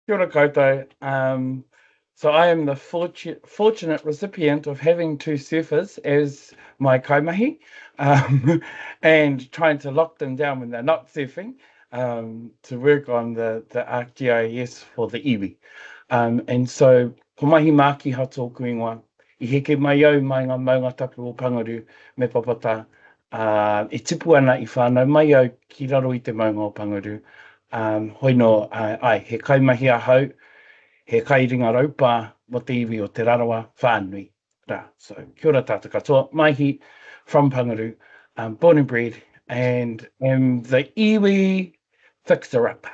Kia ora koutou. So I am the fortunate recipient of having two surfers as my kaimahi, and trying to lock them down when they're not surfing, to work on the ArcGIS for the iwi. And so, ko Maihi Makiha tōku ingoa, I heke mai au mai ngā maunga tapu o Pangaru me papata, e tipu ana I whānau mai au ki raro I te maunga o Pangaru. Hoi no, he kaimahi a hau, he kairinga raupā mo te iwi o Te Rarawa'a whānui. Rā, so kia ora tātou katoa, Maihi from Pangaru, born and bred, and am the iwi fixer-upper.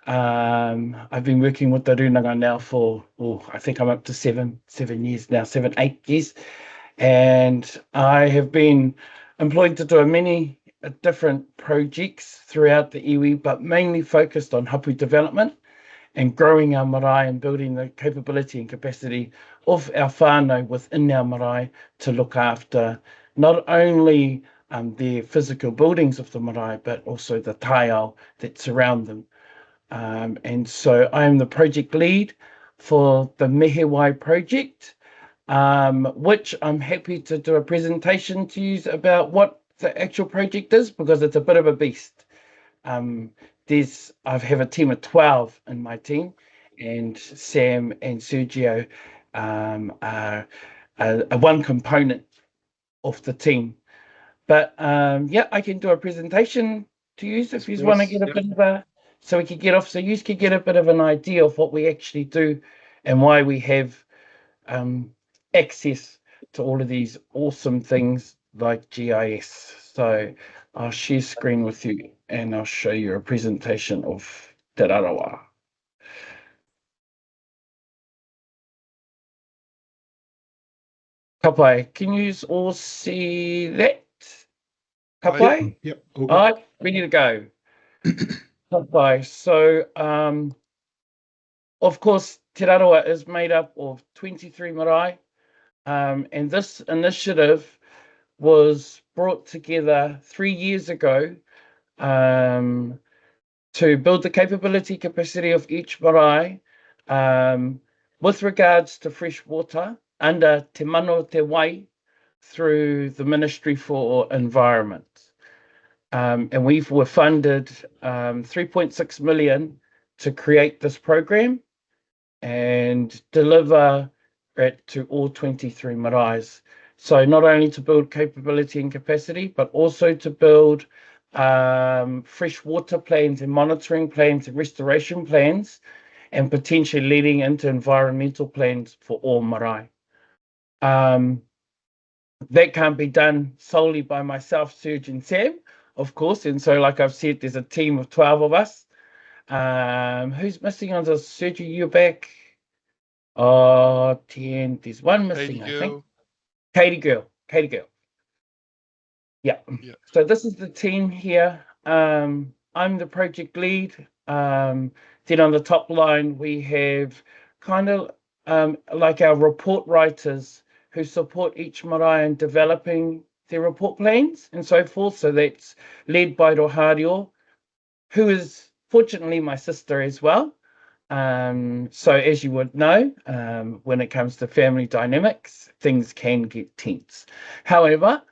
I've been working with the Runanga now for, I think I'm up to 7 years now, 8 years. And I have been employed to do many different projects throughout the iwi, but mainly focused on hapu development and growing our marae and building the capability and capacity of our whānau within our marae to look after not only the physical buildings of the marae, but also the taiao that surround them. And so I am the project lead for the Me He Wai project, which I'm happy to do a presentation to you about what the actual project is, because it's a bit of a beast. I have a team of 12 in my team, and Sam and Sergio are one component of the team. But yeah, I can do a presentation to you if you want to get a bit of a, so we could get off, so you could get a bit of an idea of what we actually do and why we have access to all of these awesome things like GIS. So I'll share screen with you and I'll show you a presentation of Te Rarawa'a. Kapai, can you all see that? Kapai? Yep. All right, ready to go. Kapai. So, of course, Te Rarawa'a is made up of 23 marae, and this initiative was brought together 3 years ago to build the capability capacity of each marae with regards to fresh water under Te Te Wai through the Ministry for Environment. And we were funded 3.6 million to create this program and deliver it to all 23 marae. So not only to build capability and capacity, but also to build fresh water plans and monitoring plans and restoration plans, and potentially leading into environmental plans for all marae. That can't be done solely by myself, Serge and Sam, of course. And so, like I've said, there's a team of 12 of us. Who's missing on this? Serge, you're back. Oh, 10. There's one missing, I think. Katie girl. Yeah. So this is the team here. I'm the project lead. Then on the top line, we have kind of like our report writers who support each marae in developing their report plans and so forth. So that's led by Rohario, who is fortunately my sister as well. So as you would know, when it comes to family dynamics, things can get tense. However,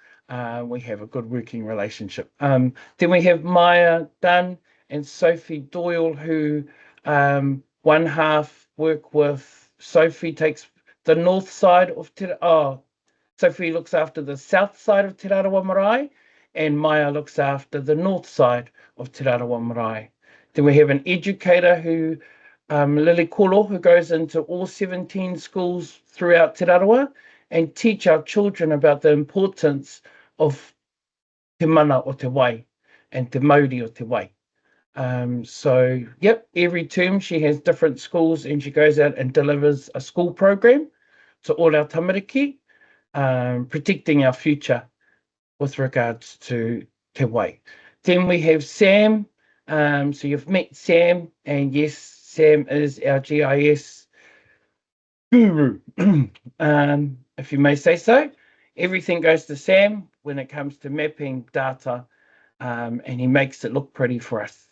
we have a good working relationship. Then we have Maya Dunn and Sophie Doyle, who one half work with. Sophie takes the north side of Sophie looks after the south side of Te Rarawa'a marae, and Maya looks after the north side of Te Rarawa'a marae. Then we have an educator who Lily Kolo, who goes into all 17 schools throughout Te Rarawa'a and teach our children about the importance of te mana o te wai and te mauri o te wai. So, yep, every term she has different schools and she goes out and delivers a school program to all our tamariki, protecting our future with regards to te wai. Then we have Sam. So you've met Sam, and yes, Sam is our GIS guru, if you may say so. Everything goes to Sam when it comes to mapping data, and he makes it look pretty for us.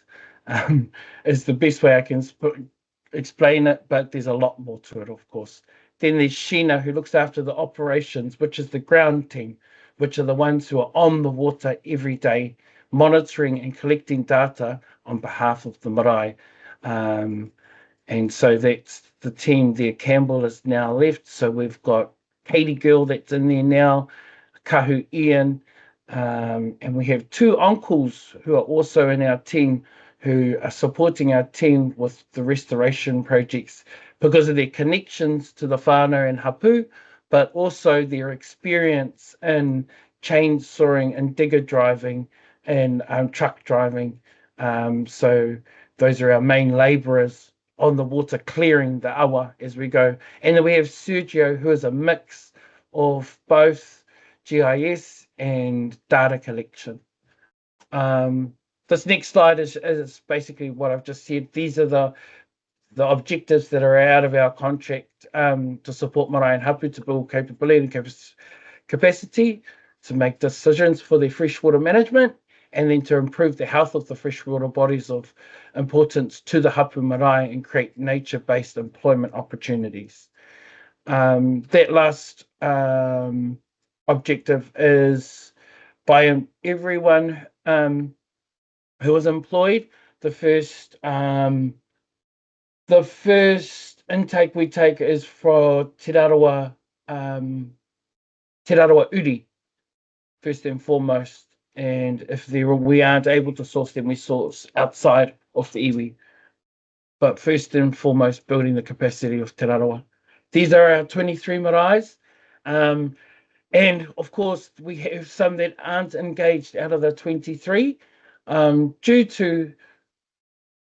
Is the best way I can explain it, but there's a lot more to it, of course. Then there's Sheena, who looks after the operations, which is the ground team, which are the ones who are on the water every day, monitoring and collecting data on behalf of the marae. And so that's the team there. Campbell is now left. So we've got Katie Girl that's in there now, Kahu Ian, and we have two uncles who are also in our team who are supporting our team with the restoration projects because of their connections to the whānau and hapu, but also their experience in chainsawing and digger driving and truck driving. So those are our main labourers on the water clearing the awa as we go. And then we have Sergio, who is a mix of both GIS and data collection. This next slide is basically what I've just said. These are the objectives that are out of our contract to support marae and hapu to build capability and capacity, to make decisions for their freshwater management, and then to improve the health of the freshwater bodies of importance to the hapu marae and create nature-based employment opportunities. That last objective is by everyone who was employed. The first intake we take is for Te Rarawa'a Uri, first and foremost. And if we aren't able to source them, we source outside of the iwi. But first and foremost, building the capacity of Te Rarawa'a. These are our 23 maraes. And of course, we have some that aren't engaged out of the 23 due to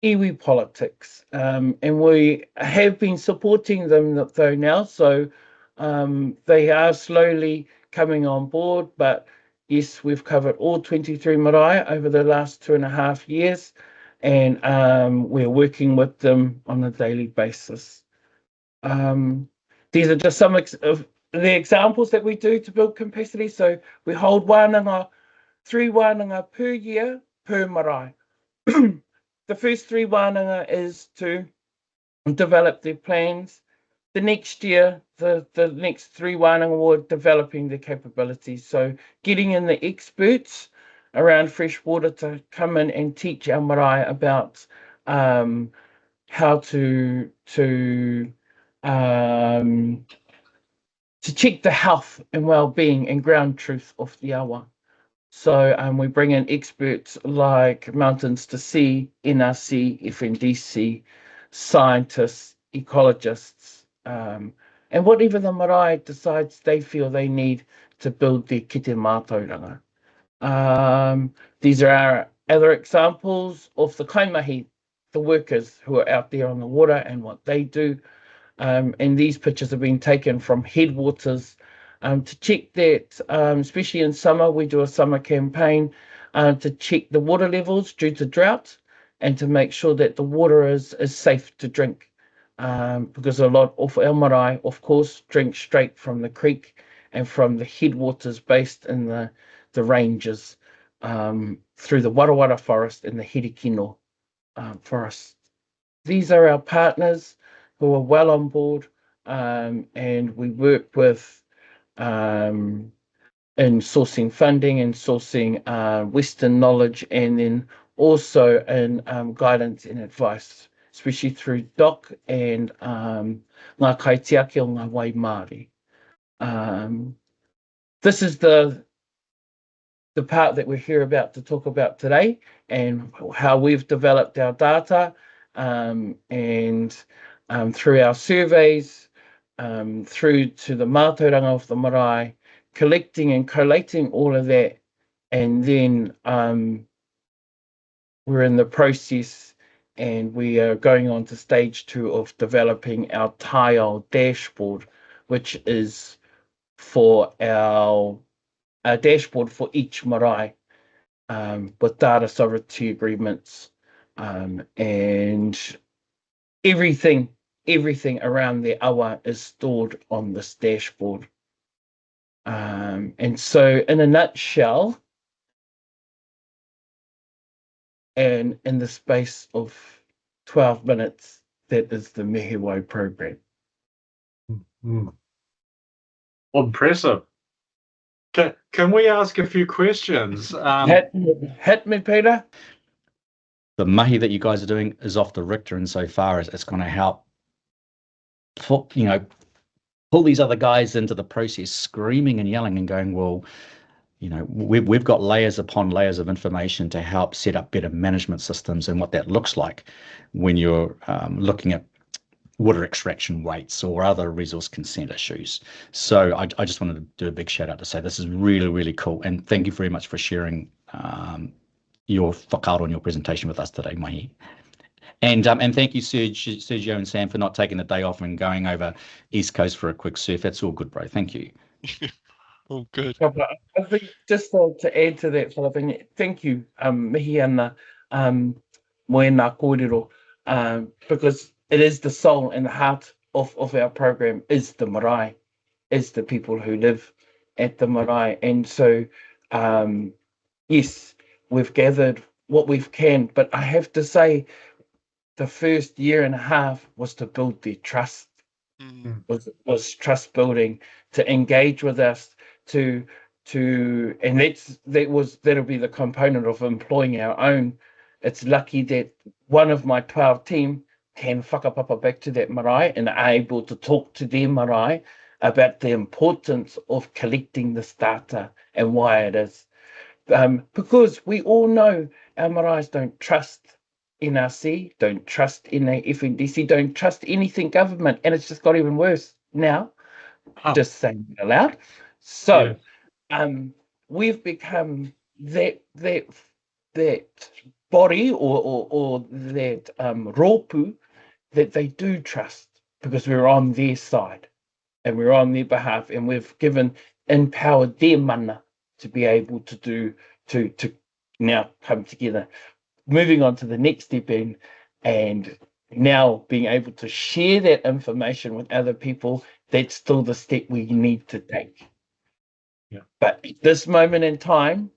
iwi politics. And we have been supporting them though now. So they are slowly coming on board. But yes, we've covered all 23 marae over the last 2.5 years. And we're working with them on a daily basis. These are just some of the examples that we do to build capacity. So we hold 3 wānanga per year per marae. The first 3 wānanga is to develop their plans. The next year, the next 3 wānanga were developing their capabilities. So getting in the experts around fresh water to come in and teach our marae about how to check the health and well-being and ground truth of the awa. So we bring in experts like Mountains to Sea, NRC, FNDC, scientists, ecologists, and whatever the marae decides they feel they need to build their kite mātauranga. These are our other examples of the kaimahi, the workers who are out there on the water and what they do. And these pictures have been taken from headwaters to check that, especially in summer, we do a summer campaign to check the water levels due to drought and to make sure that the water is safe to drink. Because a lot of our marae, of course, drink straight from the creek and from the headwaters based in the ranges through the Warawara forest and the Hirikino forest. These are our partners who are well on board, and we work with in sourcing funding and sourcing Western knowledge, and then also in guidance and advice, especially through DOC and ngā kaitiaki o ngā wai Māori. This is the part that we're here about to talk about today, and how we've developed our data and through our surveys, through to the mātauranga of the marae, collecting and collating all of that, and then we're in the process and we are going on to stage 2 of developing our tile dashboard, which is for our dashboard for each marae with data sovereignty agreements and everything around the awa is stored on this dashboard. And so in a nutshell, and in the space of 12 minutes, that is the Me He Wai program. Mm. Impressive. Can we ask a few questions? Hit me, Peter. The mahi that you guys are doing is off the Richter insofar as it's going to help pull these other guys into the process, screaming and yelling and going, well, we've got layers upon layers of information to help set up better management systems and what that looks like when you're looking at water extraction rates or other resource consent issues. So I just wanted to do a big shout out to say this is really, really cool. And thank you very much for sharing your whakaaro and your presentation with us today, Maihi. And thank you, Sergio and Sam, for not taking the day off and going over East Coast for a quick surf. That's all good, bro. Thank you. Oh, good. I think just to add to that, Philip, thank you, mihi ana, moe nā kōrero, because it is the soul and the heart of our program is the marae, is the people who live at the marae. And so, yes, we've gathered what we can, but I have to say the first year and a half was to build their trust, was trust building, to engage with us, and that'll be the component of employing our own. It's lucky that one of my 12 team can whakapapa back to that marae and are able to talk to their marae about the importance of collecting this data and why it is. Because we all know our maraes don't trust NRC, don't trust FNDC, don't trust anything government, and it's just got even worse now. Just saying it aloud. So, we've become that body or that rōpū that they do trust because we're on their side and we're on their behalf, and we've empowered their mana to be able to now come together. Moving on to the next step and now being able to share that information with other people, that's still the step we need to take. Yeah. But at this moment in time,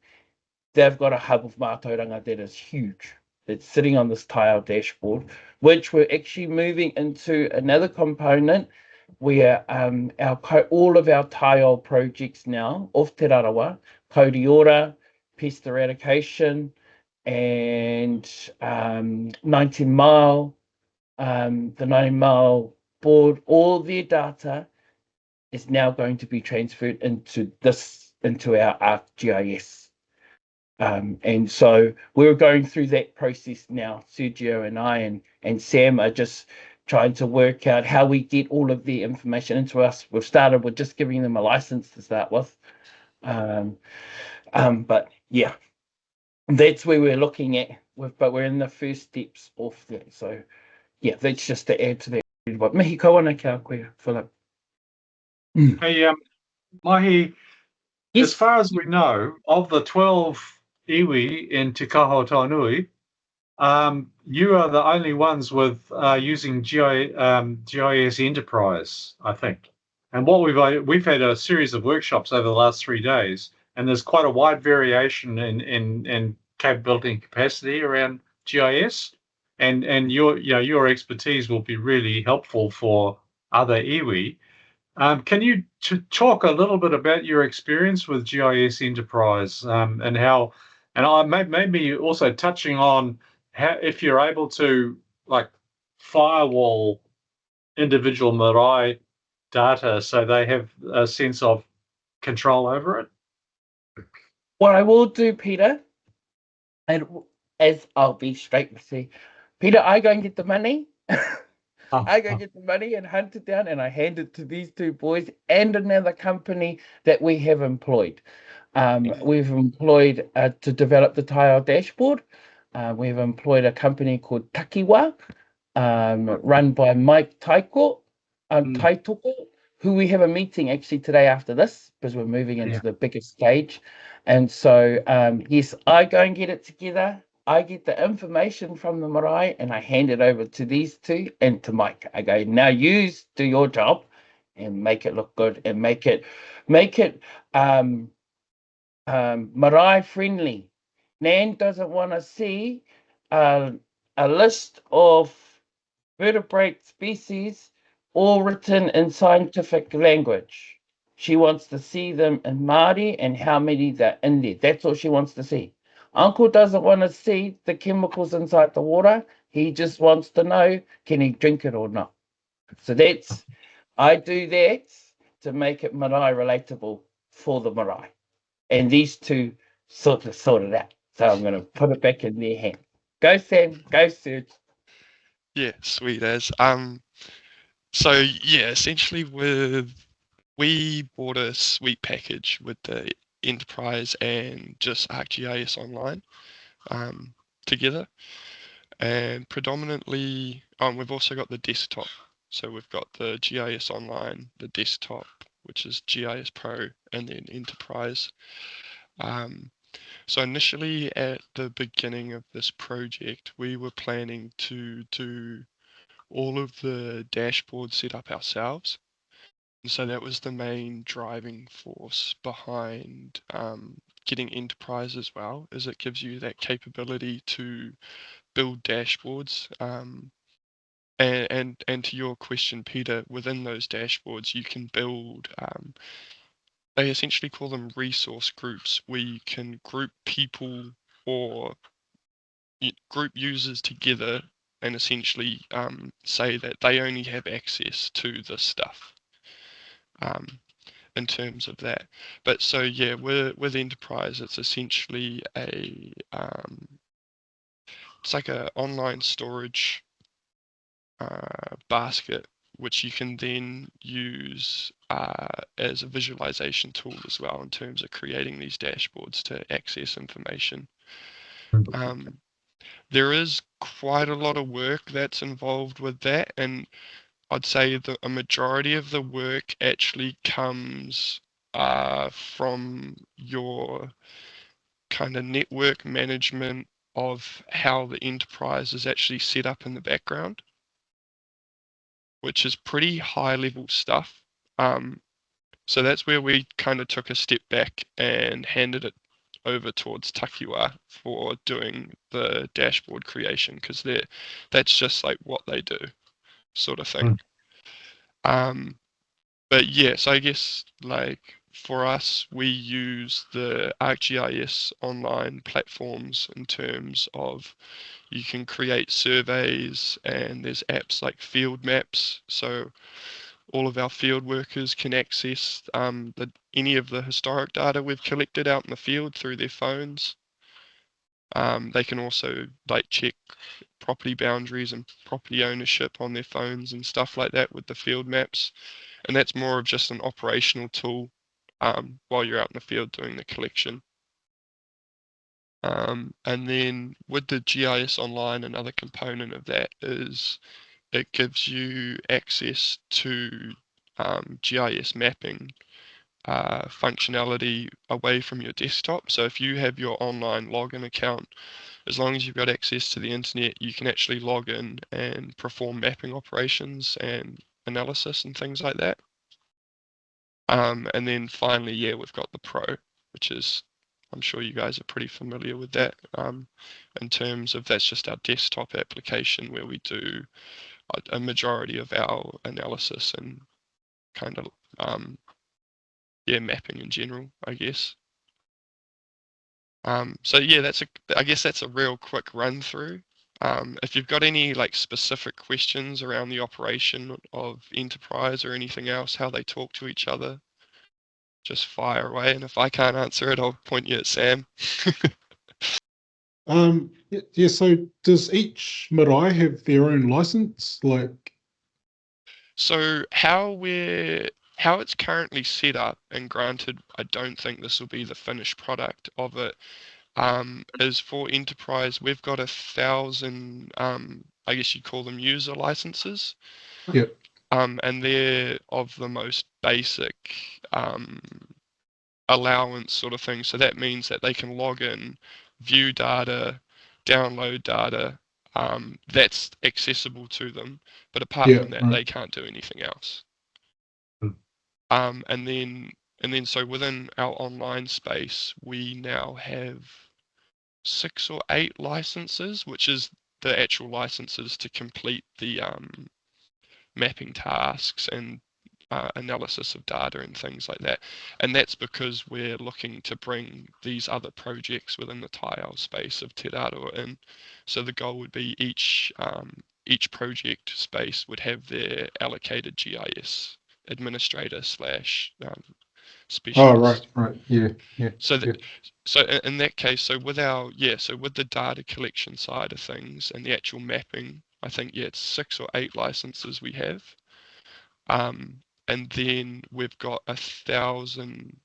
they've got a hub of mātauranga that is huge. It's sitting on this tile dashboard, which we're actually moving into another component where all of our tile projects now of Te Rarawa'a, kauriora, pest eradication, and 19 Mile, the 19 Mile board, all their data is now going to be transferred into our ArcGIS. And so we're going through that process now. Sergio and I and Sam are just trying to work out how we get all of the information into us. We've started with just giving them a license to start with. But yeah, that's where we're looking at, but we're in the first steps of that. So yeah, that's just to add to that. But mihi kawana kia koe, Philip. Hey, Maihi, Yes. as far as we know, of the 12 iwi in Te Kaho Taunui, you are the only ones with using GIS Enterprise, I think. And what we've had a series of workshops over the last 3 days, and there's quite a wide variation in capability and capacity around GIS, and your expertise will be really helpful for other iwi. Can you talk a little bit about your experience with GIS Enterprise and how, and I maybe also touching on how, if you're able to like firewall individual marae data so they have a sense of control over it? What I will do, Peter, and as I'll be straight with you, Peter, I go and get the money. I go get the money and hunt it down, and I hand it to these two boys and another company that we have employed. We've employed to develop the tile dashboard. We've employed a company called Takiwa, run by Mike Taitoko, who we have a meeting actually today after this because we're moving into the biggest stage. And so, yes, I go and get it together. I get the information from the marae and I hand it over to these two and to Mike. I go, now you do your job and make it look good and make it marae friendly. Nan doesn't want to see a list of vertebrate species, all written in scientific language. She wants to see them in Māori and how many they're in there. That's all she wants to see. Uncle doesn't want to see the chemicals inside the water. He just wants to know, can he drink it or not? So I do that to make it marae relatable for the marae. And these two sort it out. So I'm going to put it back in their hand. Go Sam, go Serge. Yeah, sweet as. So yeah, essentially we bought a sweet package with the Enterprise and just ArcGIS Online together, and predominantly we've also got the desktop. So we've got the GIS Online, the desktop, which is GIS Pro, and then Enterprise. So initially at the beginning of this project, we were planning to do all of the dashboards set up ourselves. And so that was the main driving force behind getting Enterprise as well, is it gives you that capability to build dashboards. And to your question, Peter, within those dashboards, you can build, they essentially call them resource groups, where you can group people or group users together and essentially say that they only have access to this stuff in terms of that. But so yeah, with Enterprise, it's essentially it's like a online storage basket, which you can then use as a visualization tool as well in terms of creating these dashboards to access information. There is quite a lot of work that's involved with that, and I'd say that a majority of the work actually comes from your kind of network management of how the enterprise is actually set up in the background, which is pretty high level stuff. So that's where we kind of took a step back and handed it over towards Takiwa for doing the dashboard creation, because that's just like what they do, sort of thing. But yeah, so I guess like for us, we use the ArcGIS online platforms in terms of you can create surveys, and there's apps like field maps. So all of our field workers can access any of the historic data we've collected out in the field through their phones. They can also like check property boundaries and property ownership on their phones and stuff like that with the field maps. And that's more of just an operational tool while you're out in the field doing the collection. And then with the GIS Online, another component of that is it gives you access to GIS mapping functionality away from your desktop. So if you have your online login account, as long as you've got access to the internet, you can actually log in and perform mapping operations and analysis and things like that. And then finally, yeah, we've got the Pro, which is, I'm sure you guys are pretty familiar with that. In terms of that's just our desktop application where we do a majority of our analysis and kind of mapping in general, I guess. So yeah, I guess that's a real quick run through. If you've got any like specific questions around the operation of Enterprise or anything else, how they talk to each other, just fire away. And if I can't answer it, I'll point you at Sam. Yeah, so does each marae have their own license? So how it's currently set up, and granted, I don't think this will be the finished product of it, is for Enterprise, we've got 1,000, I guess you'd call them user licenses. Yep. And they're of the most basic allowance sort of thing. So that means that they can log in, view data, download data, that's accessible to them. But apart from that, they can't do anything else. And then so within our online space, we now have 6 or 8 licenses, which is the actual licenses to complete the mapping tasks and analysis of data and things like that. And that's because we're looking to bring these other projects within the tile space of Te Rarawa'a in. So the goal would be each project space would have their allocated GIS administrator slash specialist. Right. Yeah. So in that case, so with the data collection side of things and the actual mapping, I think it's 6 or 8 licenses we have. And then we've got 1,000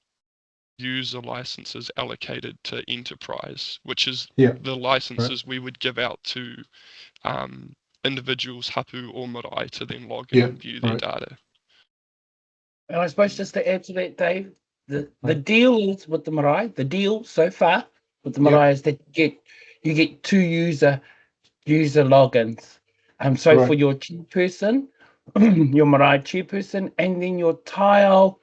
user licenses allocated to enterprise, which is the licenses we would give out to individuals, hapu or marae, to then log in and view their data. And I suppose just to add to that, Dave, the deal is with the marae. The deal so far with the marae is that you get 2 user logins. So for your chairperson, your marae chairperson, and then your tile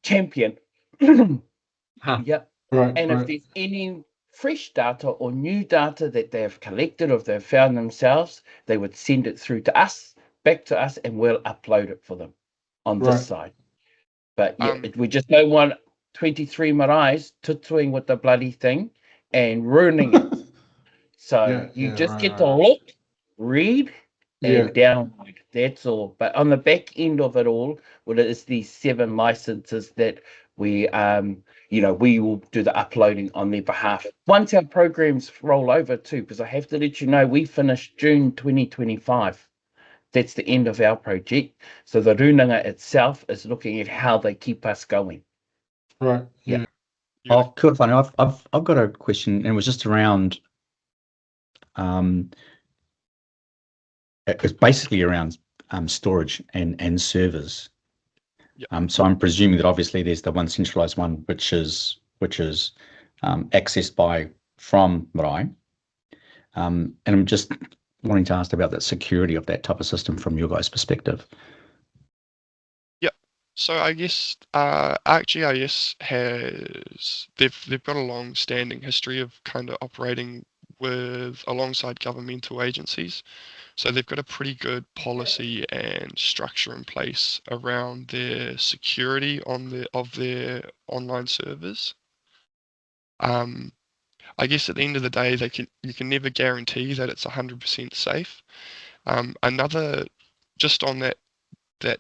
champion. Yep. And if there's any fresh data or new data that they've collected or they've found themselves, they would send it through to us, back to us, and we'll upload it for them on this side. But we just don't want 23 maraes tutuing with the bloody thing and ruining it. So you just get to look, read, and download. That's all. But on the back end of it all, well, it's these 7 licenses that we we will do the uploading on their behalf. Once our programs roll over too, because I have to let you know, we finish June 2025. That's the end of our project. So the runanga itself is looking at how they keep us going. Right. Yeah. Oh, kia ora whanau. I've got a question, and it was just around it's basically around storage and servers. So I'm presuming that obviously there's the one centralized one which is accessed from marae. And I'm just wanting to ask about that security of that type of system from your guys' perspective. So I guess ArcGIS they've got a long-standing history of kind of operating alongside governmental agencies. So they've got a pretty good policy and structure in place around their security of their online servers. I guess at the end of the day, you can never guarantee that it's 100% safe. Just on that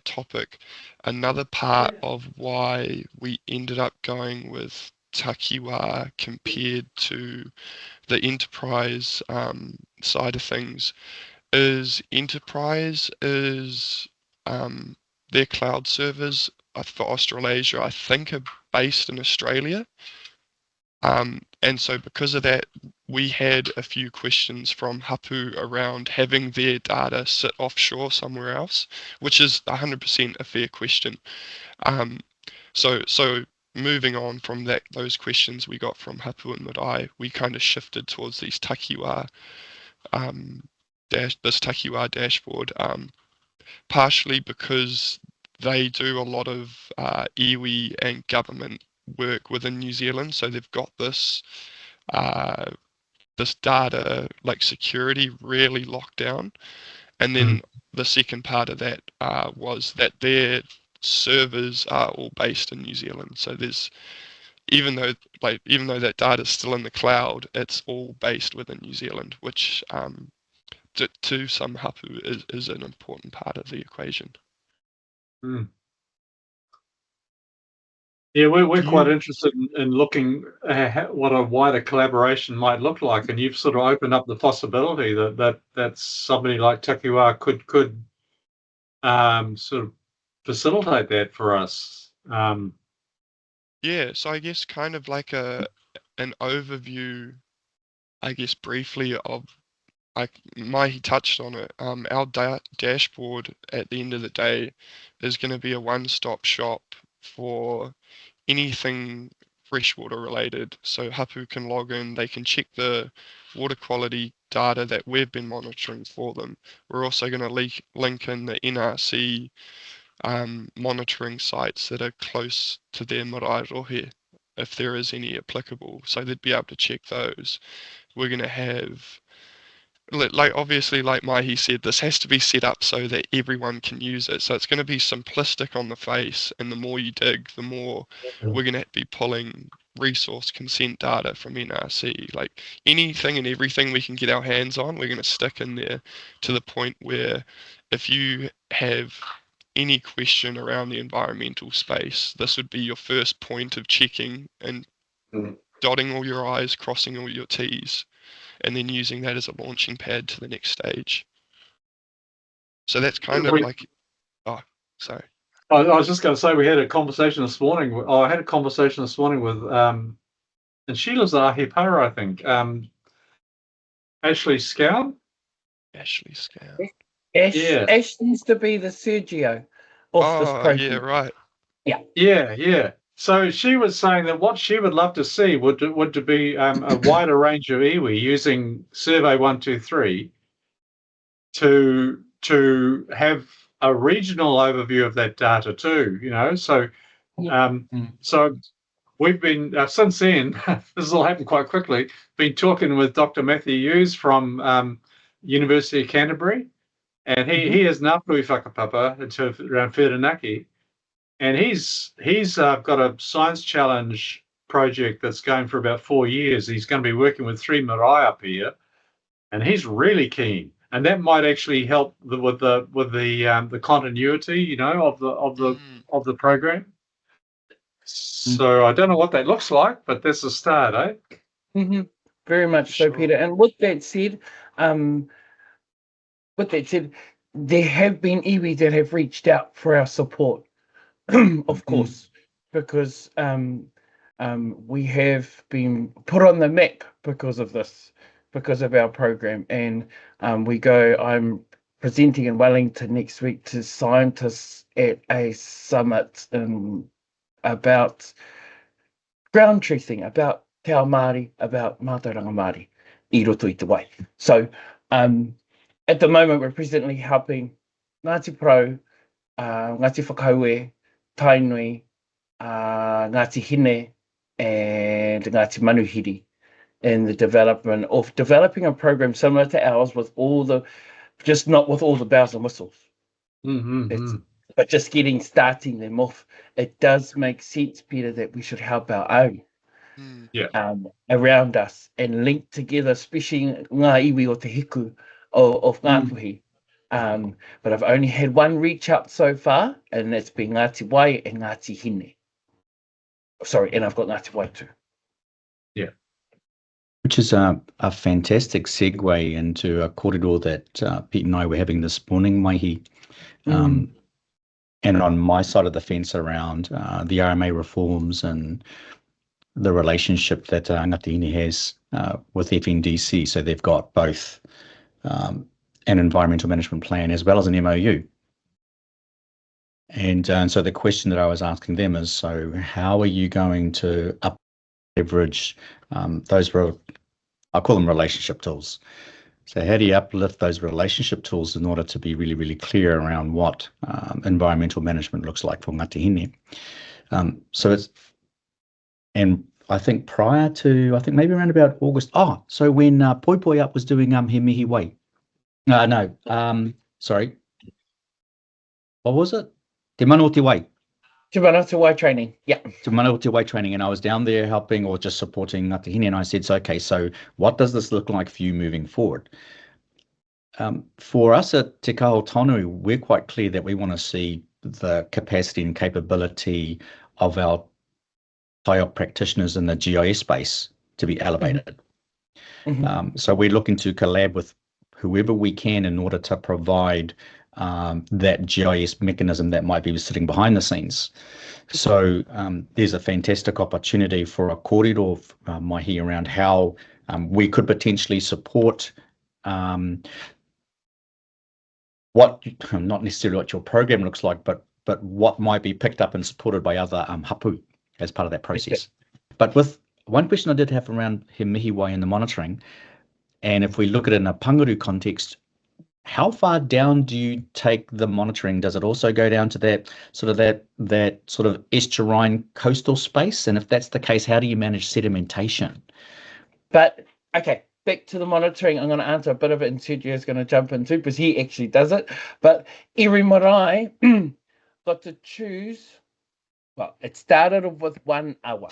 topic, another part of why we ended up going with Takiwa compared to the enterprise side of things is enterprise is their cloud servers for Australasia, I think, are based in Australia. And so because of that, we had a few questions from hapu around having their data sit offshore somewhere else, which is 100% a fair question. So moving on from those questions we got from hapu and marae, we kind of shifted towards these takiwa this takiwa dashboard, partially because they do a lot of iwi and government work within New Zealand, so they've got this data like security really locked down. And then the second part of that was that their servers are all based in New Zealand. So there's even though that data is still in the cloud, it's all based within New Zealand, which to some hapu is an important part of the equation. Yeah, we're quite interested in looking at what a wider collaboration might look like, and you've sort of opened up the possibility that somebody like Takiwa could sort of facilitate that for us. Yeah, so I guess kind of like an overview, I guess briefly of, like Maihi touched on it. Our dashboard at the end of the day is going to be a one-stop shop for anything freshwater related. So hapu can log in, they can check the water quality data that we've been monitoring for them. We're also going to link in the NRC monitoring sites that are close to their marae rohe, if there is any applicable. So they'd be able to check those. We're going to have like obviously, like Maihi said, this has to be set up so that everyone can use it. So it's going to be simplistic on the face, and the more you dig, the more we're going to be pulling resource consent data from NRC. Like anything and everything we can get our hands on, we're going to stick in there, to the point where if you have any question around the environmental space, this would be your first point of checking and dotting all your I's, crossing all your T's, and then using that as a launching pad to the next stage. So that's kind of like, oh, sorry. I was just going to say, we had a conversation this morning. I had a conversation this morning with, and she lives at Ahipara, I think. Ashley Scout. Ashley Scout. Yeah. Ash needs to be the Sergio of this program. Yeah, right. Yeah. So she was saying that what she would love to see would to be a wider range of iwi using Survey 123 to have a regional overview of that data too. So so we've been since then. This has all happened quite quickly. Been talking with Dr. Matthew Hughes from University of Canterbury, and he is Ngāpui whakapapa around Whirinaki. And he's got a science challenge project that's going for about 4 years. He's going to be working with 3 marae up here, and he's really keen. And that might actually help with the continuity, of the program. So I don't know what that looks like, but that's a start, eh? Very much so, Peter. And with that said, there have been iwi that have reached out for our support. Of course, because we have been put on the map because of this, because of our program. And I'm presenting in Wellington next week to scientists at a summit about ground truthing, about te ao Māori, about mātauranga Māori, I roto I te wai. So at the moment, we're presently helping Ngāti Pro, Ngāti Whakaue, Tainui, Ngāti Hine, and Ngāti Manuhiri in the developing a program similar to ours just not with all the bells and whistles. But just starting them off. It does make sense, Peter, that we should help our own around us and link together, especially ngā iwi o te hiku of Ngāpuhi. But I've only had one reach out so far, and that's been Ngāti Wai and Ngāti Hine. Sorry, and I've got Ngāti Wai too. Yeah. Which is a fantastic segue into a kōrero that Pete and I were having this morning, Maihi. And on my side of the fence around the RMA reforms and the relationship that Ngāti Hine has with FNDC. So they've got both an environmental management plan as well as an MOU. And so the question that I was asking them is, so how are you going to leverage those, I call them relationship tools. So how do you uplift those relationship tools in order to be really, really clear around what environmental management looks like for Ngāti Hine? And I think prior to, maybe around about August. So when Poi Poi Up was doing He Me He Wai. Sorry. What was it? Te Manu Te Wai. Te Manu Te Wai training. Yeah. Te Manu Te Wai training. And I was down there helping or just supporting Ngāti Hine. And I said, so what does this look like for you moving forward? For us at Te Kaho Taunui, we're quite clear that we want to see the capacity and capability of our TIOP practitioners in the GIS space to be elevated. So we're looking to collab with whoever we can in order to provide that GIS mechanism that might be sitting behind the scenes. So there's a fantastic opportunity for a kōrero of Maihi around how we could potentially support what, not necessarily what your program looks like, but what might be picked up and supported by other hapu as part of that process. But with one question I did have around He Me He Wai and the monitoring, and if we look at it in a Pangaru context, how far down do you take the monitoring? Does it also go down to that sort of estuarine coastal space? And if that's the case, how do you manage sedimentation? But okay, back to the monitoring, I'm going to answer a bit of it, and Sergio is going to jump into because he actually does it. But every marae got to choose. Well, it started off with 1 hour.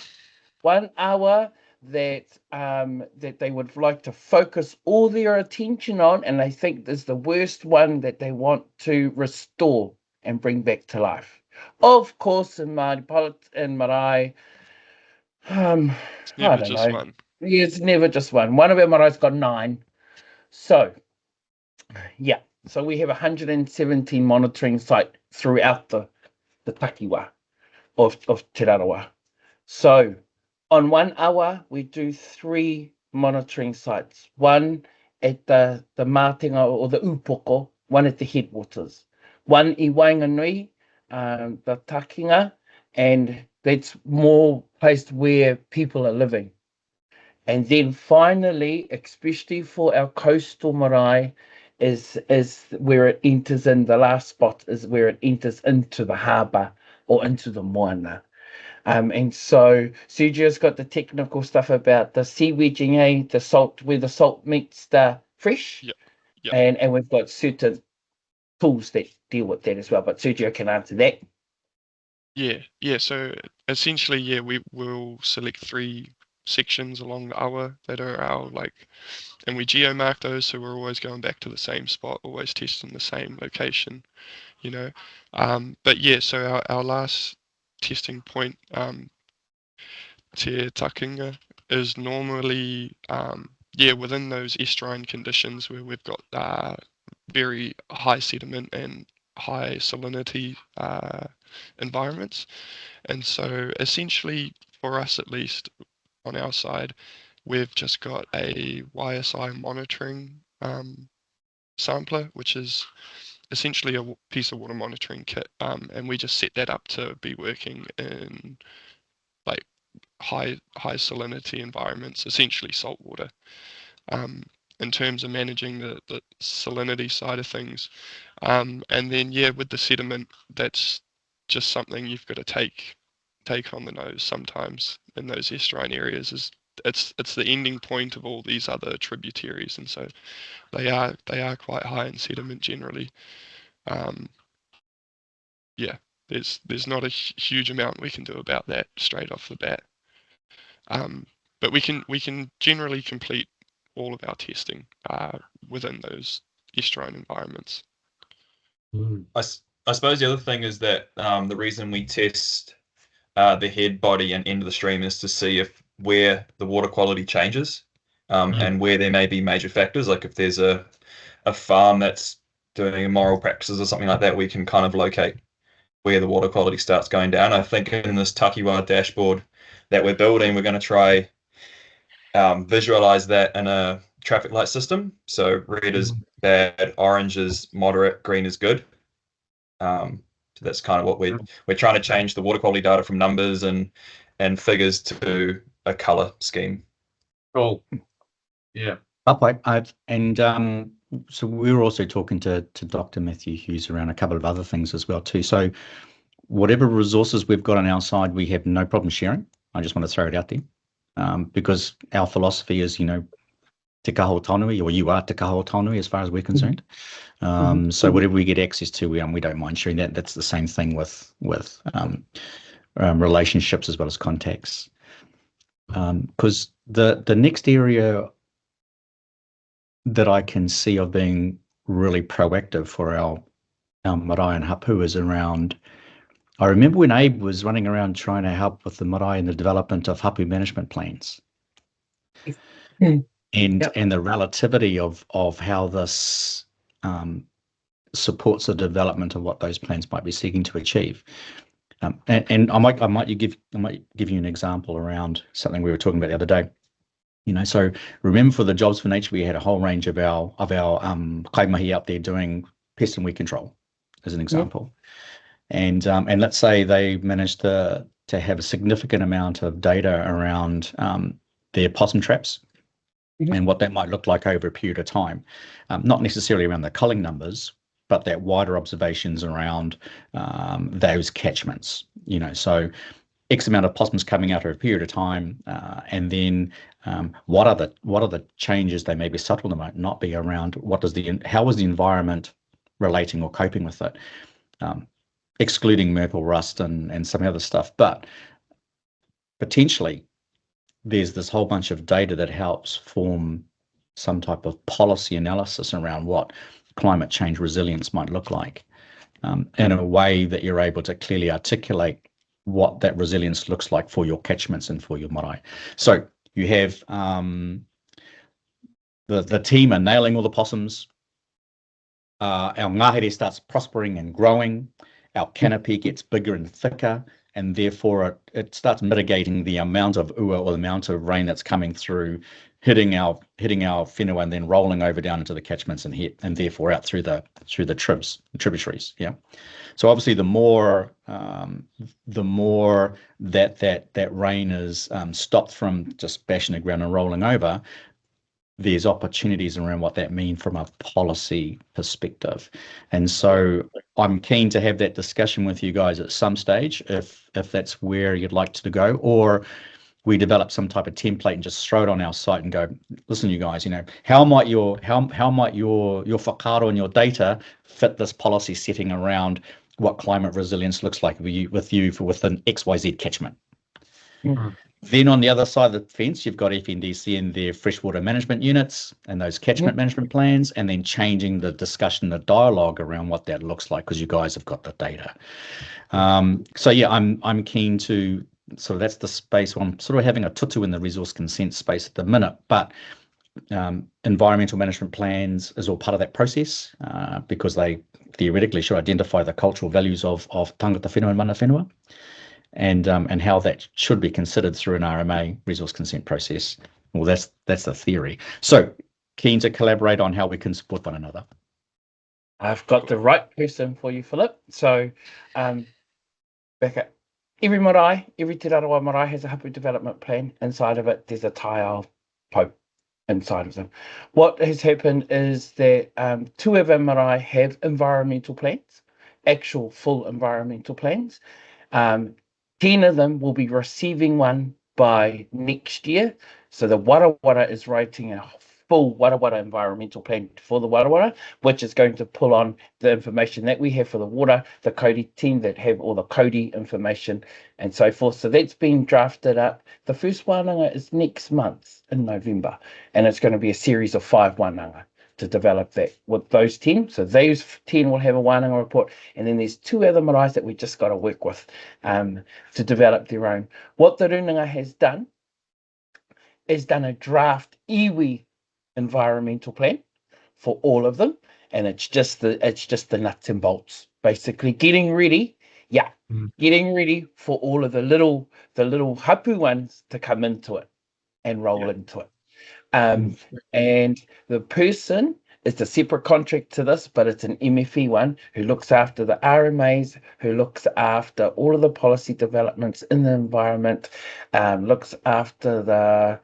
1 hour that that they would like to focus all their attention on, and they think is the worst one that they want to restore and bring back to life. Of course, in marae, It's I never don't just know. one. Yeah, it's never just one. One of our marae's got 9. So, yeah. So we have 117 monitoring sites throughout the takiwa of Te Rarawa'a. So on 1 hour, we do 3 monitoring sites. One at the Mātinga or the Upoko, one at the headwaters, one I Wainganui, the Takinga, and that's more placed where people are living. And then finally, especially for our coastal marae, is where it enters in. The last spot is where it enters into the harbour or into the moana. And so Sergio's got the technical stuff about the sea wedging, the salt, where the salt meets the fresh. Yep. Yep. And we've got certain tools that deal with that as well. But Sergio can answer that. Yeah. So essentially, yeah, we will select 3 sections along the hour that are our and we geomark those, so we're always going back to the same spot, always testing the same location, you know. But yeah, so our last testing point, Te Takinga, is normally within those estuarine conditions where we've got very high sediment and high salinity environments. And so essentially, for us at least on our side, we've just got a YSI monitoring sampler, which is essentially a piece of water monitoring kit, and we just set that up to be working in like high salinity environments, essentially salt water. In terms of managing the salinity side of things, and then with the sediment, that's just something you've got to take on the nose sometimes in those estuarine areas. Is it's the ending point of all these other tributaries, and so they are quite high in sediment generally. There's not a huge amount we can do about that straight off the bat. But we can generally complete all of our testing within those estuarine environments. I suppose the other thing is that the reason we test the head, body, and end of the stream is to see if where the water quality changes, and where there may be major factors, like if there's a farm that's doing immoral practices or something like that, we can kind of locate where the water quality starts going down. I think in this Takiwa dashboard that we're building, we're going to try visualize that in a traffic light system. So red is bad, orange is moderate, green is good. So that's kind of what we're trying to change the water quality data from numbers and figures to a color scheme. Cool. Yeah. Upright. So we were also talking to Dr. Matthew Hughes around a couple of other things as well too. So whatever resources we've got on our side, we have no problem sharing. I just want to throw it out there, because our philosophy is, te kaho taunui, or you are te kaho taunui as far as we're concerned. So whatever we get access to, we don't mind sharing that. That's the same thing with relationships as well as contacts. Because the next area that I can see of being really proactive for our marae and hapu is around. I remember when Abe was running around trying to help with the marae and the development of hapu management plans, and the relativity of how this supports the development of what those plans might be seeking to achieve. And I might give you an example around something we were talking about the other day. So remember for the Jobs for Nature, we had a whole range of our kaimahi out there doing pest and weed control, as an example. And let's say they managed to have a significant amount of data around their possum traps and what that might look like over a period of time. Not necessarily around the culling numbers, but that wider observations around those catchments. So X amount of possums coming out over a period of time, and then what are the changes they may be subtle, they might not be around how is the environment relating or coping with it, excluding Merkel rust and some other stuff. But potentially there's this whole bunch of data that helps form some type of policy analysis around what climate change resilience might look like, in a way that you're able to clearly articulate what that resilience looks like for your catchments and for your marae. So you have the team are nailing all the possums. Our ngahere starts prospering and growing. Our canopy gets bigger and thicker, and therefore it starts mitigating the amount of ua, or the amount of rain that's coming through, hitting our whenua and then rolling over down into the catchments and therefore out through the tributaries. Yeah. So obviously the more that rain is stopped from just bashing the ground and rolling over, there's opportunities around what that means from a policy perspective. And so I'm keen to have that discussion with you guys at some stage, if that's where you'd like to go, or we develop some type of template and just throw it on our site and go, listen, you guys, how might your whakaaro and your data fit this policy setting around what climate resilience looks like with you for within XYZ catchment. Mm. Then on the other side of the fence, you've got FNDC and their freshwater management units and those catchment management plans, and then changing the discussion, the dialogue around what that looks like, because you guys have got the data. So yeah, I'm keen to that's the space where I'm sort of having a tutu in the resource consent space at the minute, but environmental management plans is all part of that process, because they theoretically should identify the cultural values of tangata whenua and mana whenua, and how that should be considered through an RMA resource consent process. Well, that's the theory. So keen to collaborate on how we can support one another. I've got the right person for you, Philip. So, Becca, every marae, every Te Rarawa'a marae has a hapu development plan. Inside of it, there's a tile pope inside of them. What has happened is that 2 of our marae have environmental plans, actual full environmental plans. 10 of them will be receiving one by next year. So the Warawara is writing a full Warawara environmental plan for the Warawara, which is going to pull on the information that we have for the water, the Cody team that have all the Cody information and so forth. So that's been drafted up. The first wānanga is next month in November, and it's going to be a series of 5 wānanga to develop that with those 10. So those 10 will have a wānanga report, and then there's 2 other marae that we just got to work with to develop their own. What the Runanga has done is done a draft iwi environmental plan for all of them, and it's just the nuts and bolts, basically getting ready for all of the little hapu ones to come into it and roll into it. And the person is a separate contract to this, but it's an MFE one who looks after the RMAs, who looks after all of the policy developments in the environment, looks after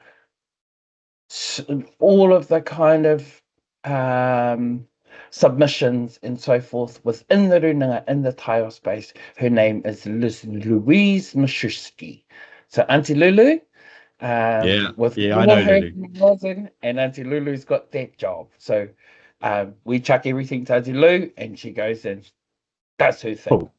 all of the kind of submissions and so forth within the Runanga in the tile space. Her name is Louise Mashusky. So Auntie Lulu, I know Lulu. And Auntie Lulu's got that job. So we chuck everything to Auntie Lulu, and she goes and does her thing. Cool.